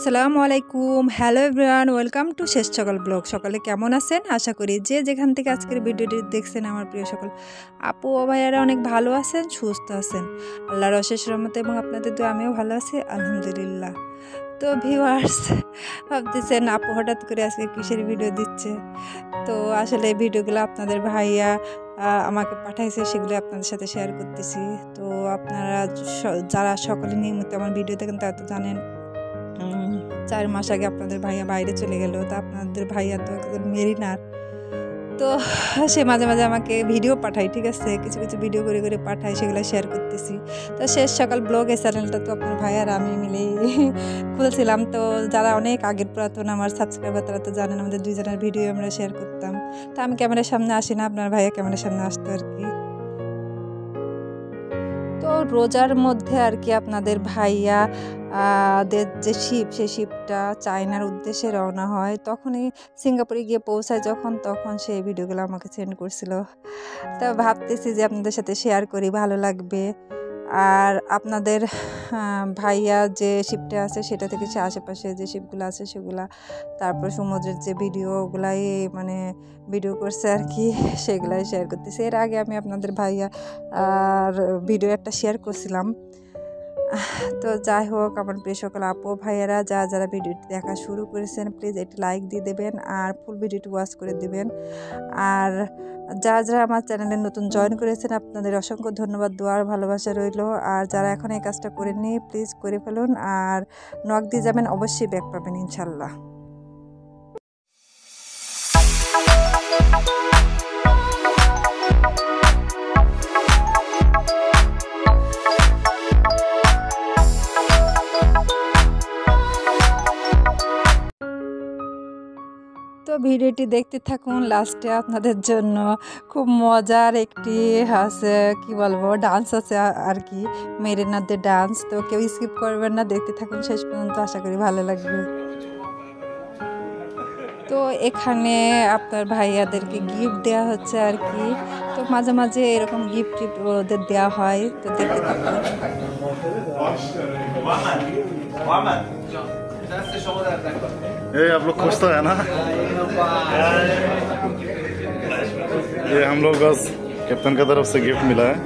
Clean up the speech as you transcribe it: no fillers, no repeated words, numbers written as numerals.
আসসালামু আলাইকুম। Hello everyone, welcome to শেষ সকাল ব্লগ। সকালে কেমন আছেন? আশা করি যে যেখান থেকে আজকের ভিডিওটি দেখছেন আমার প্রিয় সকল আপু ও ভাইয়ারা অনেক ভালো আছেন, সুস্থ আছেন, আল্লাহর অশেষ রহমতে এবং আপনাদের দোয়ায় আমিও ভালো আছি আলহামদুলিল্লাহ। তো ভিউয়ার্স, ভাবতেছেন আপু হঠাৎ করে আজকে কিসের ভিডিও দিচ্ছে। তো আসলে এই ভিডিওগুলো আপনাদের ভাইয়া আমাকে পাঠাইছে, সেগুলো আপনাদের সাথে শেয়ার করতেছি। তো আপনারা যারা সকলে নিয়মিত আমার ভিডিও দেখেন তারা তো জানেন 4 মাস আগে আপনাদের ভাইয়া বাইরে চলে গেল। তো আপনাদের ভাইয়া তো একজন মেরিনার। তো সে মাঝে মাঝে আমাকে ভিডিও পাঠায়, ঠিক আছে, কিছু কিছু ভিডিও করে করে পাঠায়, সেগুলো শেয়ার করতেছি। তো শেষ সকাল ব্লগ এই চ্যানেলটা তো আপনার ভাই আর আমি মিলেই খুলছিলাম। তো যারা অনেক আগের পুরাতন আমার সাবস্ক্রাইবার তারা তো জানেন আমাদের দুইজনের ভিডিও আমরা শেয়ার করতাম। তো আমি ক্যামেরার সামনে আসি না, আপনার ভাইয়া ক্যামেরার সামনে আসতো আর কি। তো রোজার মধ্যে আর কি আপনাদের ভাইয়া দের যে শিপ, সেই শিপটা চায়নার উদ্দেশ্যে রওনা হয়। তখনই সিঙ্গাপুরে গিয়ে পৌঁছায় যখন, তখন সেই ভিডিওগুলো আমাকে সেন্ড করছিল। তো ভাবতেছি যে আপনাদের সাথে শেয়ার করি, ভালো লাগবে। আর আপনাদের ভাইয়া যে শিপটা আছে সেটা থেকে সে আশেপাশে যে শিপগুলো আছে সেগুলা, তারপর সমুদ্রের যে ভিডিওগুলাই মানে ভিডিও করছে আর কি, সেগুলাই শেয়ার করতেছি। এর আগে আমি আপনাদের ভাইয়া আর ভিডিও একটা শেয়ার করছিলাম। তো যাই হোক, আমার প্রিয় সকল আপু ভাইয়েরা যারা ভিডিওটি দেখা শুরু করেছেন প্লিজ একটি লাইক দিয়ে দেবেন আর ফুল ভিডিওটি ওয়াচ করে দেবেন। আর যারা আমার চ্যানেলে নতুন জয়েন করেছেন আপনাদের অসংখ্য ধন্যবাদ, দোয়ার ভালোবাসা রইল। আর যারা এখন এই কাজটা করেননি প্লিজ করে ফেলুন, আর নক দিয়ে যাবেন, অবশ্যই ব্যাক পাবেন ইনশাল্লাহ। তো ভিডিওটি দেখতে থাকুন, লাস্টে আপনাদের জন্য খুব মজার একটি আছে, কি বলবো, ডান্স আছে আর কি, মেরিনাদের ডান্স। তো কেউ স্কিপ করবেন না, দেখতে থাকুন শেষ পর্যন্ত, আশা করি ভালো লাগবে। তো এখানে আপনার ভাইয়াদেরকে গিফট দেওয়া হচ্ছে আর কি। তো মাঝে মাঝে এরকম গিফট ওদের দেওয়া হয়, তো দেখতে থাকুন। ये आप लोग खुश तो है ना? ये हम लोग बस कैप्टन की तरफ से गिफ्ट मिला है।